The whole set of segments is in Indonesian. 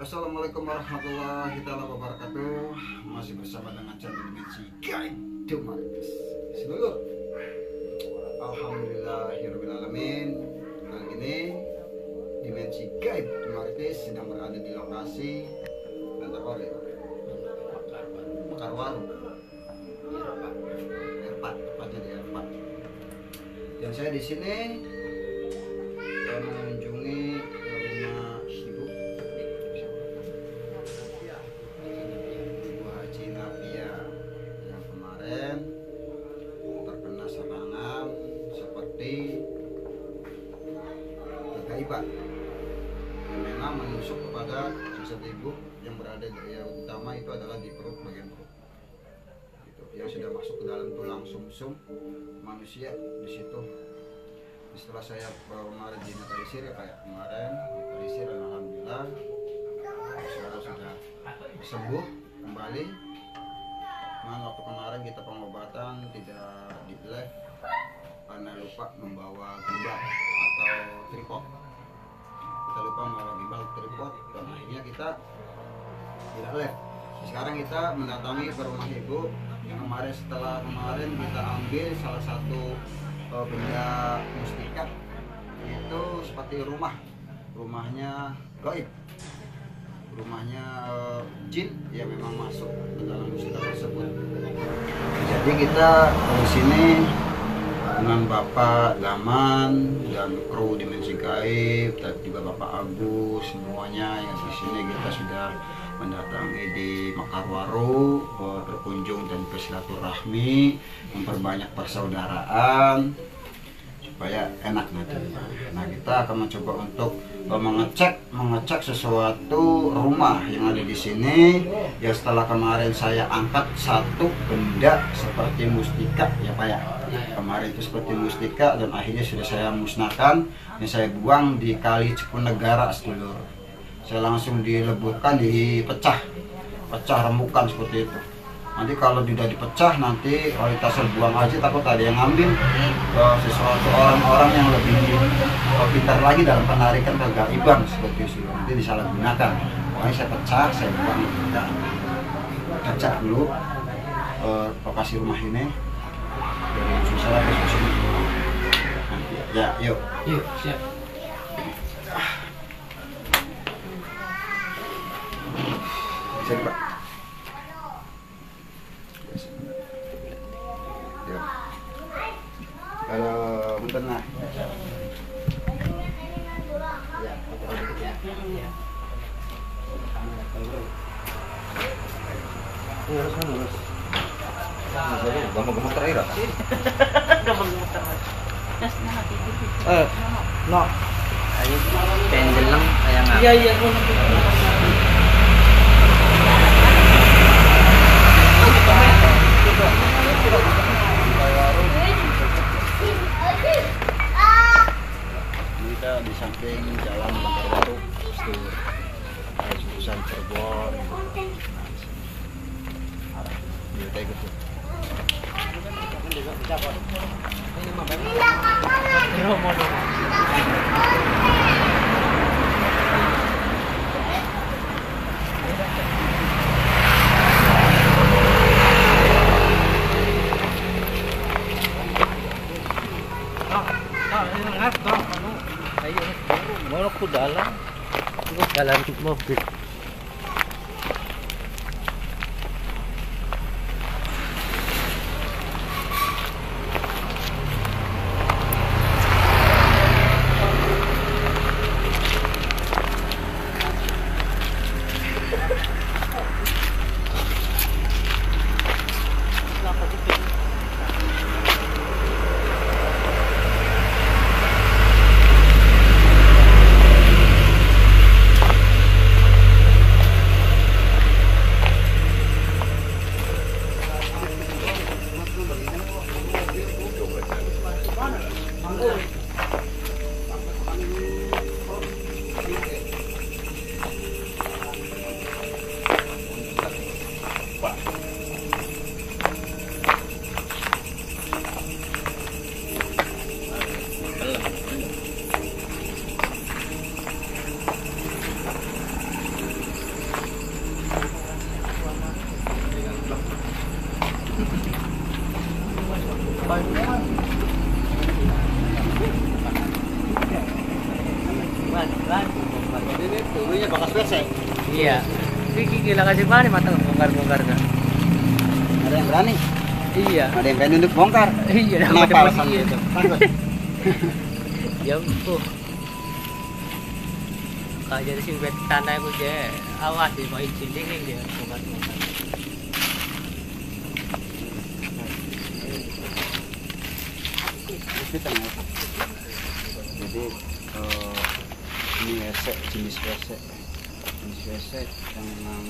Assalamualaikum warahmatullahi wabarakatuh. Masih bersama dengan channel Dimensi Gaib Marquez. Seluruh Alhamdulillahirobbilalamin. Kali ini Dimensi Gaib Marquez sedang berada di lokasi Bantar ya, Mekarwaru, Erpat, tepatnya di Erpat. Dan saya di sini mengunjungi rumah ibu Haji Nabia yang kemarin terkena serangan seperti kegaiban yang memang menusuk kepada jasad ibu yang berada yang utama itu adalah di perut, bagian perut gitu, yang sudah masuk ke dalam tulang sumsum manusia di situ. Setelah saya kemarin dinetalisir ya kayak kemarin dinetalisir, alhamdulillah sekarang sudah sembuh kembali. Waktu kemarin kita pengobatan tidak di live karena lupa membawa gimbal atau tripod. Kita lupa membawa gimbal tripod dan akhirnya kita tidak live. Sekarang kita mendatangi ke rumah ibu yang kemarin, setelah kemarin kita ambil salah satu benda mustika itu seperti rumahnya gaib, rumahnya jin yang memang masuk ke dalam mustika tersebut. Jadi kita di sini dengan Bapak Gaman dan kru Dimensi Gaib dan juga Bapak Agus, semuanya yang di sini kita sudah mendatangi di Mekarwaru, berkunjung dan bersilaturahmi, memperbanyak persaudaraan supaya enak nanti. Nah, kita akan mencoba untuk mengecek sesuatu rumah yang ada di sini. Ya, setelah kemarin saya angkat satu benda seperti mustika ya Pak ya. Kemarin itu seperti mustika dan akhirnya sudah saya musnahkan dan saya buang di Kali Cipunegara sedulur. Saya langsung dileburkan, dipecah remukan seperti itu. Nanti kalau sudah dipecah nanti kualitasnya buang aja, takut ada yang ngambil sesuatu orang-orang yang lebih pintar lagi dalam penarikan kegaiban seperti itu, nanti disalahgunakan. Pokoknya saya pecah, saya buang dan cek dulu lokasi rumah ini dari susah ke sini. Nanti ya, yuk siap. Siap, Pak. Ya. Kalau bentar nah. Ya. Lurus. Gampang terakhir apa? Gampang terakhir. No. Ayo pendeleng ayang apa? Iya. Kita di samping jalan Mekarwaru, jurusan Cirebon. Kita ikut tuh. Mau aku dalam mobil. Dulunya bekas WC. Iya. Gila kasih mana mata bongkar-bongkar kan. Ada yang berani. Iya. Ada yang berani untuk bongkar. Iya. Kenapa alasannya itu? Takut. Ya ampun. Kayak si wet tanah aku je. Awas di mau izin dingin dia bongkar-bongkar. Jadi ini WC, jenis WC yang memang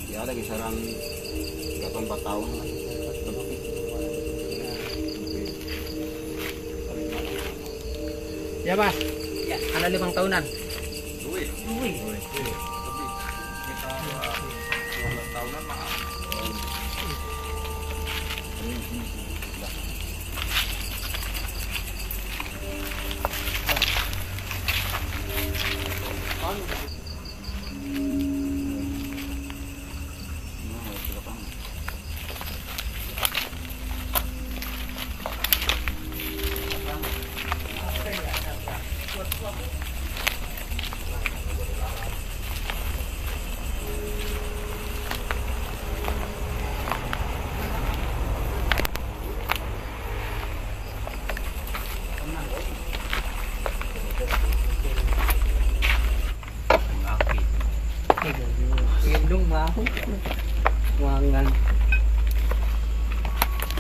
ya ada kisaran 84 tahun lah lebih. Ya mas, ya ada 5 tahunan. Wih. Wih. Lebih. Kita 12 tahunan mah. Gendong mau. Wangan.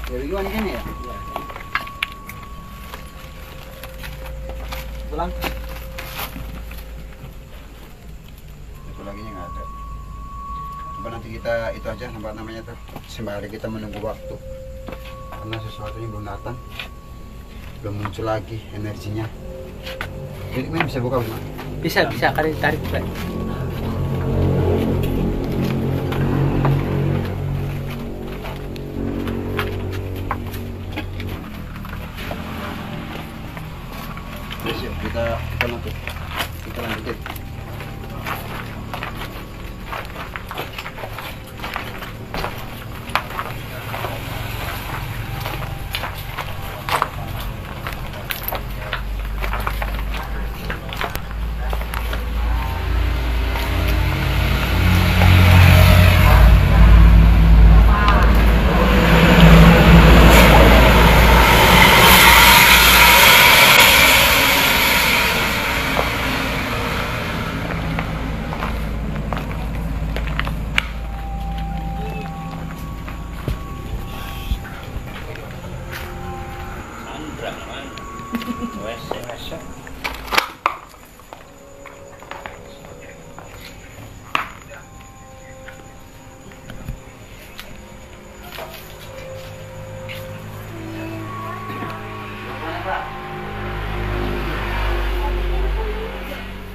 Dari gimana kan ya? Pulang. Itu lagi nggak ada. Coba nanti kita itu aja namanya tuh sembari kita menunggu waktu karena sesuatunya belum datang, belum muncul lagi energinya. Jadi ini bisa buka belum? Bisa kali tarik Pak. Yes, yuk, kita lanjut. Kita lanjutin.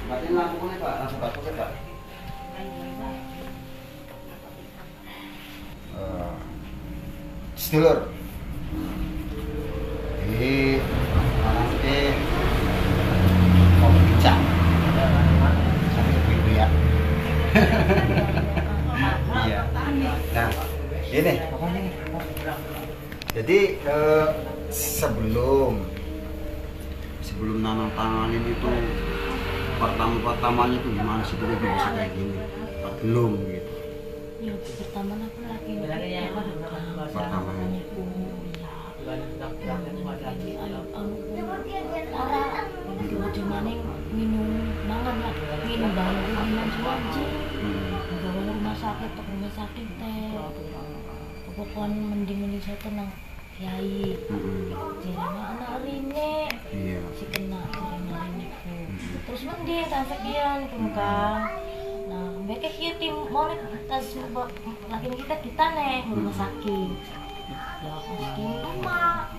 Matiin lampunya Pak, langsung batuknya Pak. Stiller. Jadi nanti mau bincang sampai ibu ya. Iya. Nah, ini pokoknya nih. Jadi sebelum nanam itu pertamanya itu gimana sih dulu bisa kayak gini? Belum gitu. Ya, pertama aku lagi Pertamanya. Dimana minum mangan lah, minum bahan minum suaji, bawa rumah sakit teh, pokoknya mending saya tenang, kiai, jarang anak rine, si kena jarang rine, terus mending tasik dia kan. Nah, mereka tim mau tas laki kita nih rumah sakit. Ya, meski rumah.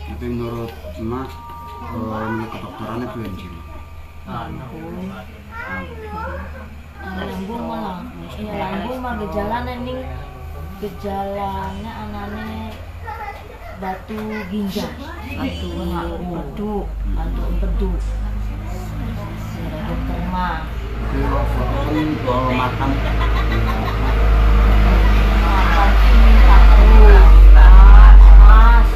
Tapi menurut Mas, menurut kedokterannya itu yang sini. Lambung malah, ya lambung mah gejalanya anaknya batu ginjal, batu empedu. Ada dokter mah. Kalau fotoin kalau makan Makan minta terus, mas.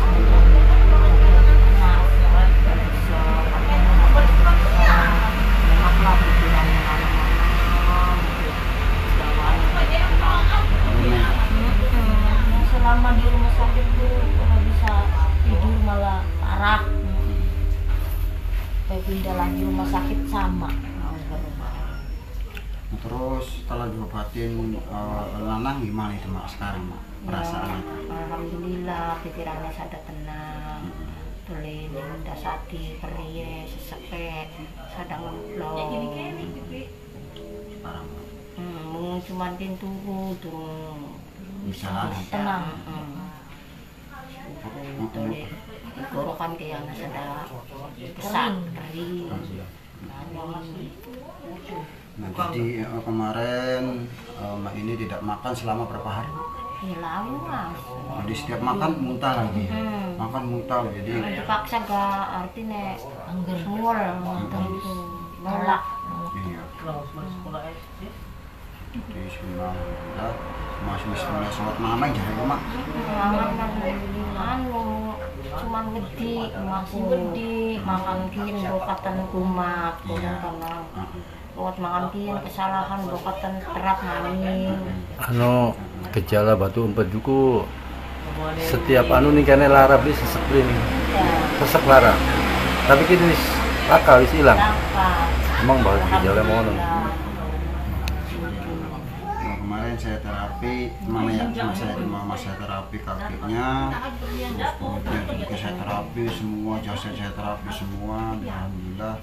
pindah lagi rumah sakit sama. Nah, terus setelah diobatin Nanang gimana itu mak sekarang mak perasaannya? Alhamdulillah pikirannya sada tenang. Tuli udah sati periye sesepek sadang ngeblok. Sekarang Cuman pintu turun bisa lagi. Tenang. Tuli gorokan ke yang sada kesak kering. Nah, jadi kemarin mak ini tidak makan selama berapa hari? Hilang mas. Jadi setiap makan muntah lagi, makan muntah jadi Dipaksa gak artinya Angger. mual itu nolak. iya. Jadi semua masih bisa sholat malam aja ya mak. Anu cuman wedi masih wedi makan kin bokatan kumat karena buat makan kin kesalahan bokatan terap maning. Anu gejala batu umpet juga setiap anu nih kene lara beli sesek nih sesek lara tapi kini wis akal wis hilang emang baru gejala mau Kemarin saya terapi mana ya mama saya terapi kakinya, terus kemudian juga saya terapi semua jasa saya terapi semua, alhamdulillah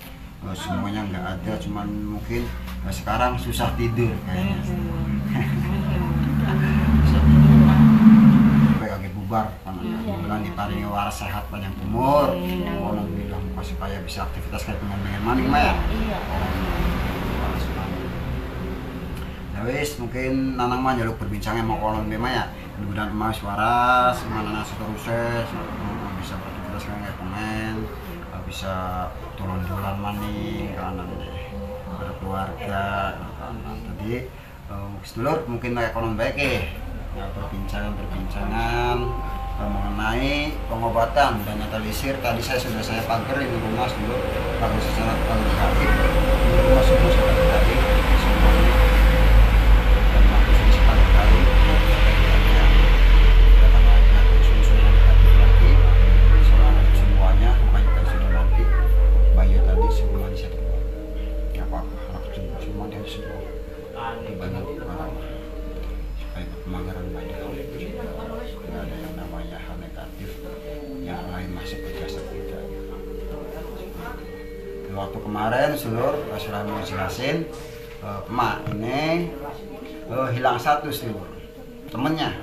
semuanya nggak ada, cuman mungkin sekarang susah tidur kayaknya. Supaya kaki bubar, alhamdulillah diparingi waras sehat panjang umur, alhamdulillah supaya bisa aktivitas kayak pengen maning mah ya. Wis mungkin Nanang mah jaluk berbincangnya mau kolon bema ya mudah-mudahan emas waras mana seterusnya bisa beraktivitas kayak pemain bisa turun-turun maning kanan deh berkeluarga tadi sedulur mungkin kayak kolon baik ya perbincangan mengenai pengobatan dan netralisir tadi saya pagerin di rumah sedulur pagar secara kualitatif di rumah semua sudah tadi semuanya waktu kemarin seluruh sudah mau jelasin emak ini hilang satu seluruh temennya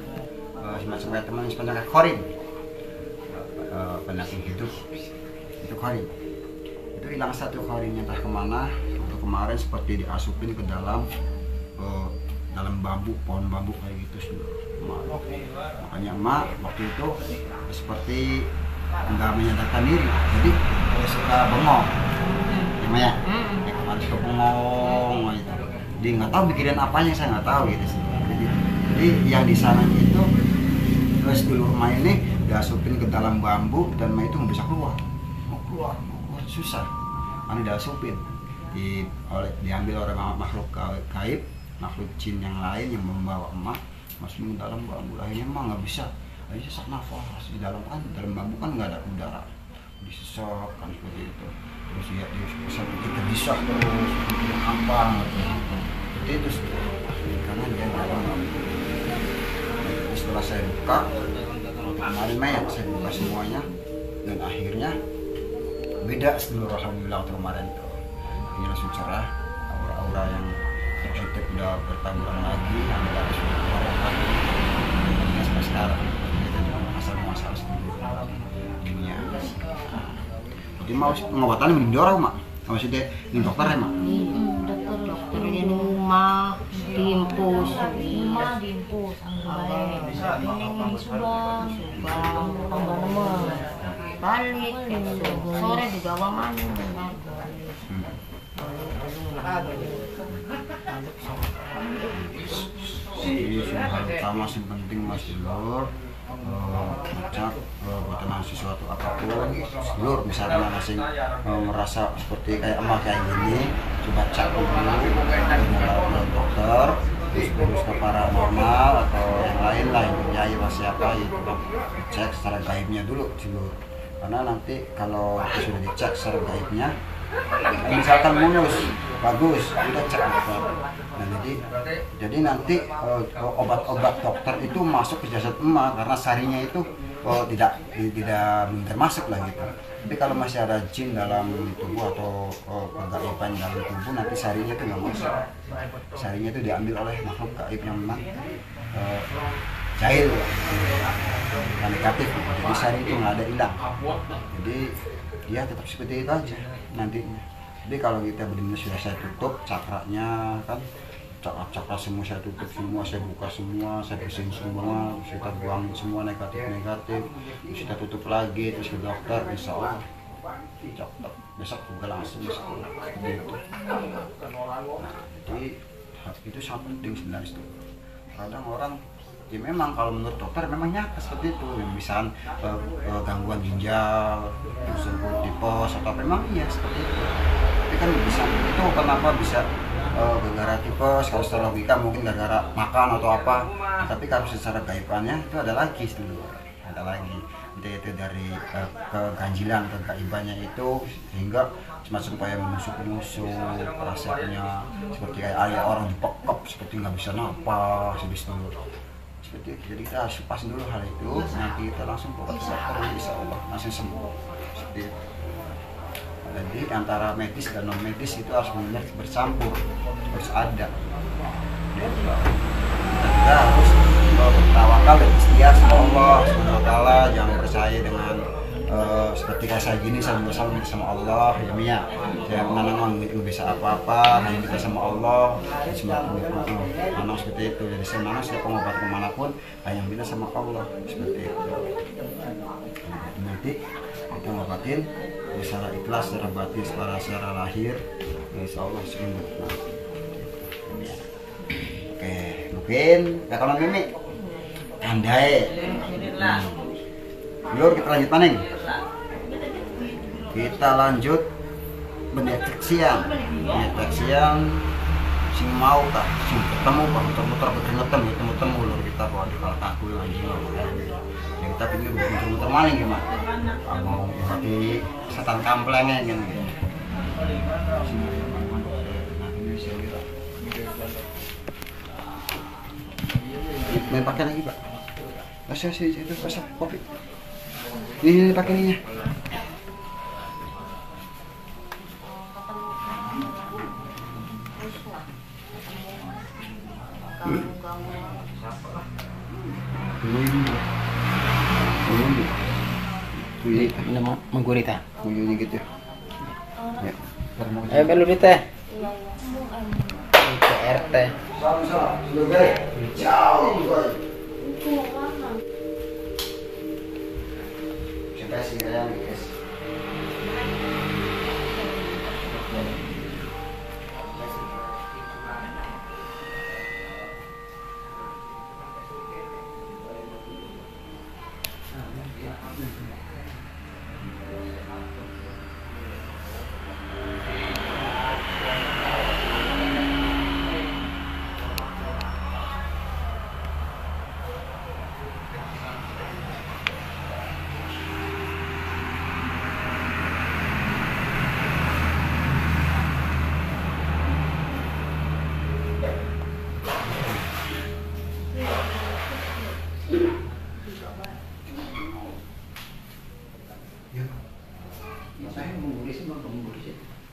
semacam kayak teman sepanjang korin penyakit hidup itu korin itu hilang satu korinnya entah kemana waktu kemarin seperti diasupin ke dalam bambu pohon bambu kayak gitu seluruh makanya emak waktu itu seperti enggak menyadarkan diri jadi suka bengong ya kemarin suka bengong gitu dia nggak tahu mikirin apanya saya nggak tahu gitu sih jadi yang di sana itu terus dulu rumah ini diasupin ke dalam bambu dan emak itu nggak bisa keluar mau keluar susah karena diasupin diambil oleh makhluk gaib makhluk jin yang lain yang membawa emak masuk ke dalam bambu akhirnya emak nggak bisa sesak nafas di dalam bambu kan nggak ada udara disesak kan seperti itu terus ya dia kita bisa terus bikin apa seperti itu karena dia nggak mampu. Setelah saya buka kemarin mayat saya buka semuanya dan akhirnya beda seluruh alhamdulillah kemarin itu ini langsung cerah aura-aura yang positif udah bertaburan lagi alhamdulillah sudah keluar lagi sampai sekarang itu juga masalah seluruh dunia. Jadi mau pengobatannya mending dorong mak, maksudnya ini dokter ya mak? Dokter di rumah diimpus, Ini subang, tambah lemah. balik sore digawa maning Jadi hal utama yang penting mas Lur ngecek buatan sesuatu apapun Lur misalnya masing merasa seperti kayak emak kayak gini coba cek dulu dengan dokter terus ke paranormal atau yang lain lah yang percaya masih apa itu cek secara gaibnya dulu Lur karena nanti kalau sudah dicek secara gaibnya Misalkan mulus bagus, udah cek dokter. Nah, jadi nanti obat-obat dokter itu masuk ke jasad emak karena sarinya itu tidak belum termasuk lah gitu. Tapi kalau masih ada jin dalam tubuh atau kegaiban dalam tubuh, nanti sarinya itu nggak masuk. Sarinya itu diambil oleh makhluk gaib yang memang jahil, dan negatif. Jadi sari itu nggak ada hilang. Jadi dia tetap seperti itu aja nantinya. Jadi kalau kita benar-benar sudah saya tutup cakranya kan, cakra semua saya tutup semua, saya buka semua, saya bersihin semua, kita buang semua negatif, kita tutup lagi, terus ke dokter, insya Allah dokter besok juga langsung insya Allah gitu. Jadi itu sangat penting sebenarnya itu. Kadang orang ya memang kalau menurut dokter memang nyata seperti itu, misalnya gangguan ginjal, tipes atau apa, memang iya seperti itu. Tapi kan bisa itu kenapa bisa gara-gara tipes, kalau secara logika mungkin gara-gara makan atau apa. Tapi kalau secara gaibannya itu ada lagi entah itu dari keganjilan, kegaibannya itu sehingga semacam kayak menusuk rasanya seperti kayak orang dipekap seperti nggak bisa napas habis dulu seperti itu. Jadi kita harus pas dulu hal itu, nanti kita langsung berobat ke dokter, insya Allah langsung sembuh seperti itu. Jadi antara medis dan non medis itu harus benar bercampur, harus ada. Kita harus bertawakal dan ikhtiar sama Allah SWT, jangan percaya dengan seperti kayak saya gini, saya berusaha minta sama Allah ya Mia, saya memang nggak bisa apa-apa, hanya minta sama Allah, memang seperti itu. Jadi saya saya pengobat kemanapun hanya minta sama Allah seperti itu. Nanti kita ngobatin secara ikhlas, secara batin, secara lahir, insya Allah sembuh. Oke, mungkin kalau Mimi andai Lur, kita lanjut maning. Kita lanjut pendeteksian sing mau kah sing ketemu kah muter-muter ketemu Lur, kita bawa di kalau aku anjing yang kita pikir muter-muter maning gimana mau mati setan kamplengnya gitu. Main pakai lagi Pak. Basah sih itu basah kopi. Ini pakai ininya. Ini menggurita. Bunyinya gitu. Ya. Ayo melu di teh. RT. Siapa sih yang guys?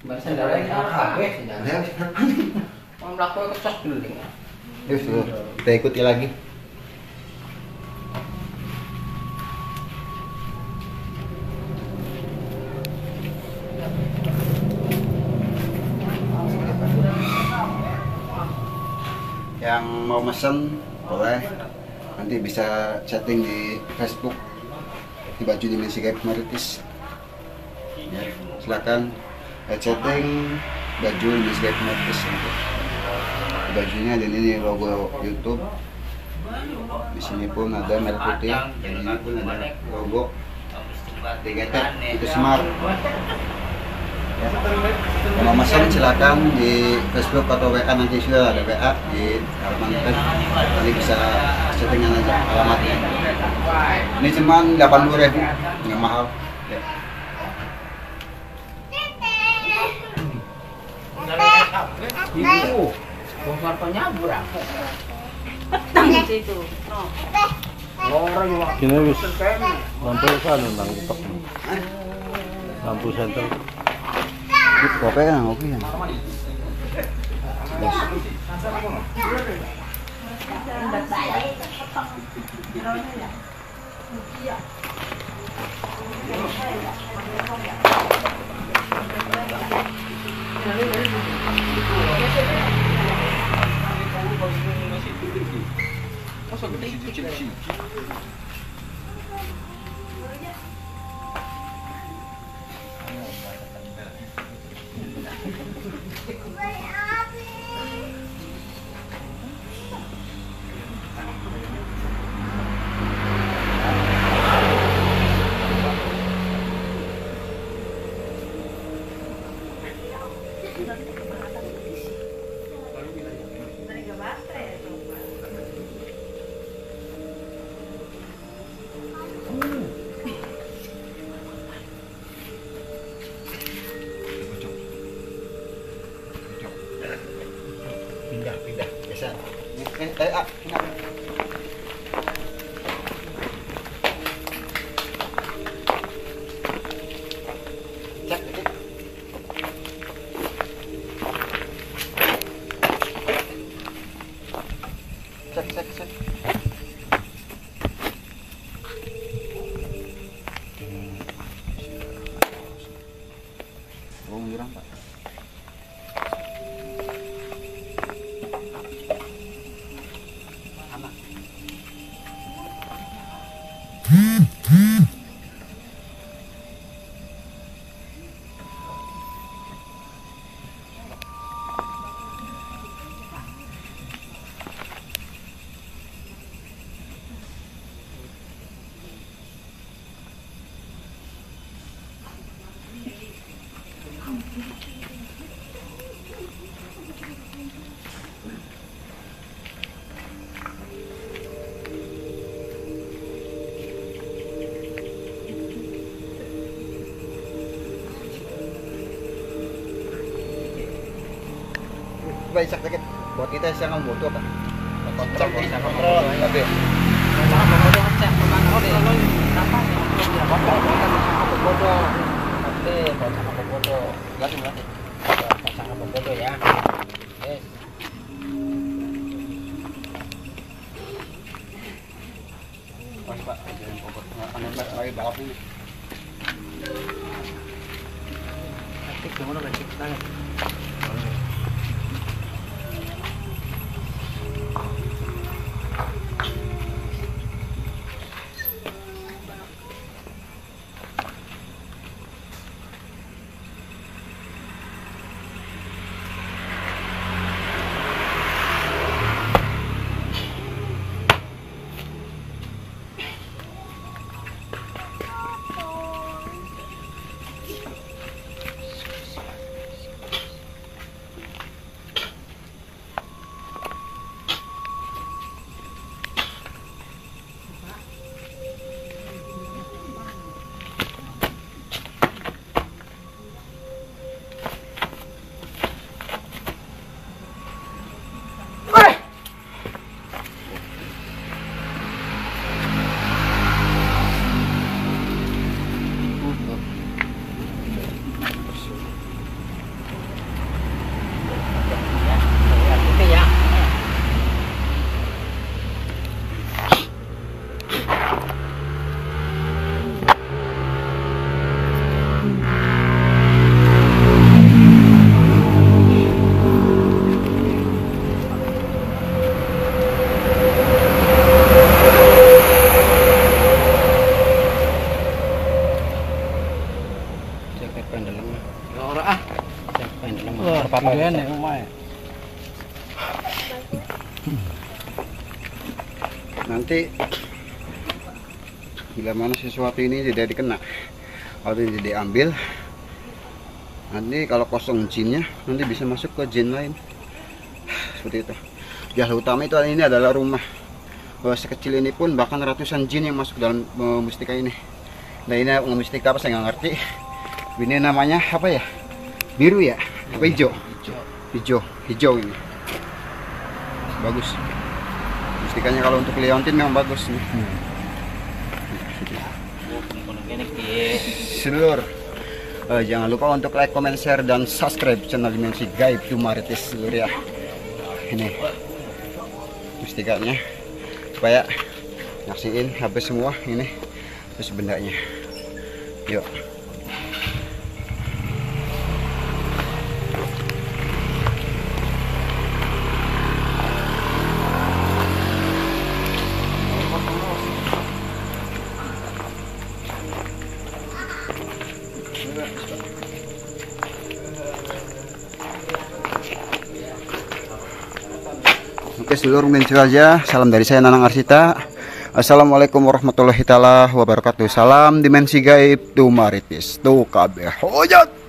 Bahasa darah yang kabeh sebenarnya. Om laku kecos geling. Yuk, kita ikuti lagi. Yang mau mesen boleh, nanti bisa chatting di Facebook di Baju Dimensi Gaib Maritis. Ya, silakan chatting Baju Dimensi Gaib Maritis. Bajunya dan ini logo YouTube. Di sini pun ada merah putih, dan ini pun ada logo DGT itu Smart. Ya. Kalau masalah silakan di Facebook atau WA, nanti sudah ada WA di halaman web, nanti bisa settingan aja alamatnya. Ini cuma 80.000, nggak mahal. Ya. Ibu, bongkar penyabur aku. Petang itu. Orang juga. Kini wis lampu sana nang utek. Lampu senter. Oke ya, oke ya. Pindah biasa. Cek. Oh, nyerang, Pak. Baik sakit buat kita yang butuh apa? Kontrol bisa kontrol tapi Yes. pas Pak, jangan pokok nggak lagi balap ini. Nanti gimana cek tangan. Panggilan ya umay. Nanti bila mana sesuatu ini tidak dikena atau tidak diambil, nanti kalau kosong jinnya nanti bisa masuk ke jin lain seperti itu. Jalan utama itu ini adalah rumah. Sekecil ini pun bahkan ratusan jin yang masuk dalam mustika ini. Nah ini mustika apa saya nggak ngerti. Ini namanya apa ya? Biru ya? Apa hijau? hijau ini bagus. Mustikanya kalau untuk liontin memang bagus nih. Seluruh jangan lupa untuk like, comment, share, dan subscribe channel Dimensi Gaib Dumaritis seluruh ya. Ini mustikanya supaya nyaksiin habis semua ini, terus bendanya. Yuk. Oke seluruh itu aja. Salam dari saya Nanang Arsita. Assalamualaikum warahmatullahi taala wabarakatuh. Salam Dimensi Gaib Dumaritis. Tuh kabeh hojat.